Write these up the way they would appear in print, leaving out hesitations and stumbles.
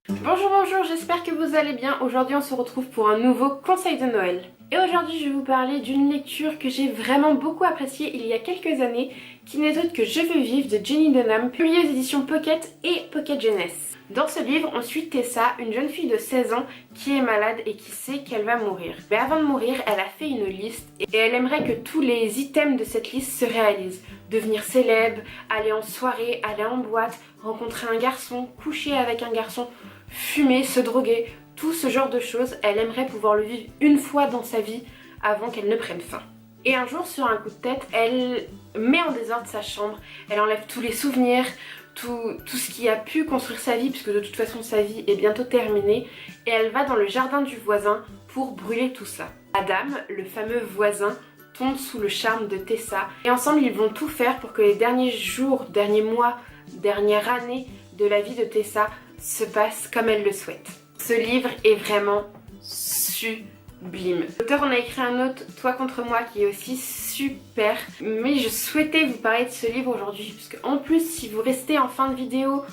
Bonjour, bonjour, j'espère que vous allez bien. Aujourd'hui on se retrouve pour un nouveau conseil de Noël. Et aujourd'hui je vais vous parler d'une lecture que j'ai vraiment beaucoup appréciée il y a quelques années, qui n'est autre que Je veux vivre de Jenny Dunham, publiée aux éditions Pocket et Pocket Jeunesse. Dans ce livre, on suit Tessa, une jeune fille de 16 ans qui est malade et qui sait qu'elle va mourir. Mais avant de mourir, elle a fait une liste et elle aimerait que tous les items de cette liste se réalisent. Devenir célèbre, aller en soirée, aller en boîte, rencontrer un garçon, coucher avec un garçon, fumer, se droguer, tout ce genre de choses, elle aimerait pouvoir le vivre une fois dans sa vie avant qu'elle ne prenne fin. Et un jour, sur un coup de tête, elle met en désordre sa chambre, elle enlève tous les souvenirs, tout ce qui a pu construire sa vie, puisque de toute façon sa vie est bientôt terminée, et elle va dans le jardin du voisin pour brûler tout ça. Adam, le fameux voisin, tombe sous le charme de Tessa, et ensemble ils vont tout faire pour que les derniers jours, derniers mois, dernière année de la vie de Tessa se passent comme elle le souhaite. Ce livre est vraiment sublime. L'auteur en a écrit un autre, Toi contre moi, qui est aussi super. Mais je souhaitais vous parler de ce livre aujourd'hui, parce qu'en plus, si vous restez en fin de vidéo,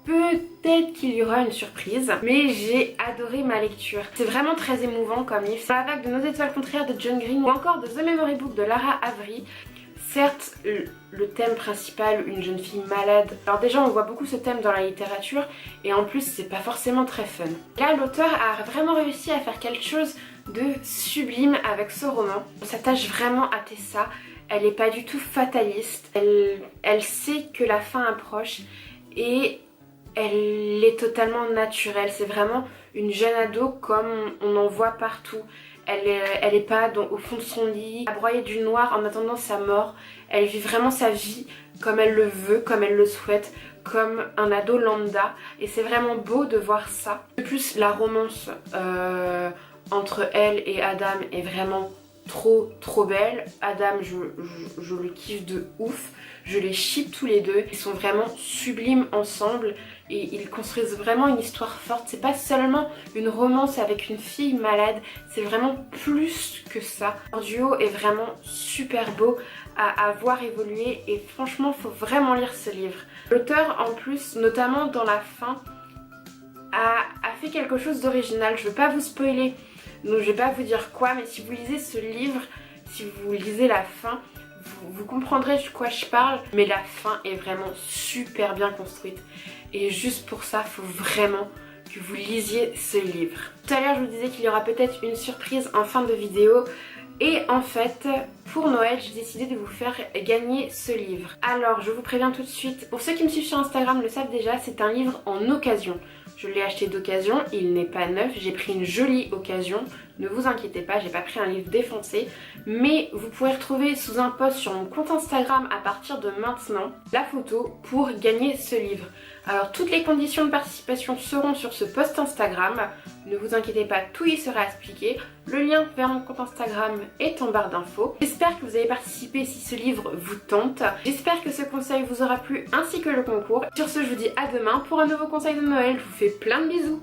peut-être qu'il y aura une surprise. Mais j'ai adoré ma lecture. C'est vraiment très émouvant comme livre. C'est La vague de nos étoiles contraires de John Green ou encore de The Memory Book de Lara Avery. Certes, le thème principal, une jeune fille malade. Alors déjà, on voit beaucoup ce thème dans la littérature et en plus, c'est pas forcément très fun. Là, l'auteur a vraiment réussi à faire quelque chose de sublime avec ce roman. On s'attache vraiment à Tessa. Elle est pas du tout fataliste. Elle sait que la fin approche et elle est totalement naturelle. C'est vraiment une jeune ado comme on en voit partout. Elle est pas au fond de son lit, à broyer du noir en attendant sa mort. Elle vit vraiment sa vie comme elle le veut, comme elle le souhaite, comme un ado lambda. Et c'est vraiment beau de voir ça. De plus, la romance entre elle et Adam est vraiment trop belle. Adam, je le kiffe de ouf. Je les ship tous les deux. Ils sont vraiment sublimes ensemble et ils construisent vraiment une histoire forte. C'est pas seulement une romance avec une fille malade, c'est vraiment plus que ça. Leur duo est vraiment super beau à voir évoluer et franchement, faut vraiment lire ce livre. L'auteur, en plus, notamment dans la fin, a fait quelque chose d'original. Je veux pas vous spoiler, donc je vais pas vous dire quoi, mais si vous lisez ce livre, si vous lisez la fin, vous comprendrez de quoi je parle, mais la fin est vraiment super bien construite. Et juste pour ça, il faut vraiment que vous lisiez ce livre. Tout à l'heure, je vous disais qu'il y aura peut-être une surprise en fin de vidéo. Et en fait, pour Noël, j'ai décidé de vous faire gagner ce livre. Alors, je vous préviens tout de suite, pour ceux qui me suivent sur Instagram le savent déjà, c'est un livre en occasion. Je l'ai acheté d'occasion, il n'est pas neuf, j'ai pris une jolie occasion. Ne vous inquiétez pas, j'ai pas pris un livre défoncé. Mais vous pourrez retrouver sous un post sur mon compte Instagram à partir de maintenant la photo pour gagner ce livre. Alors toutes les conditions de participation seront sur ce post Instagram. Ne vous inquiétez pas, tout y sera expliqué. Le lien vers mon compte Instagram est en barre d'infos. J'espère que vous allez participer si ce livre vous tente. J'espère que ce conseil vous aura plu ainsi que le concours. Sur ce, je vous dis à demain pour un nouveau conseil de Noël. Je vous fais plein de bisous.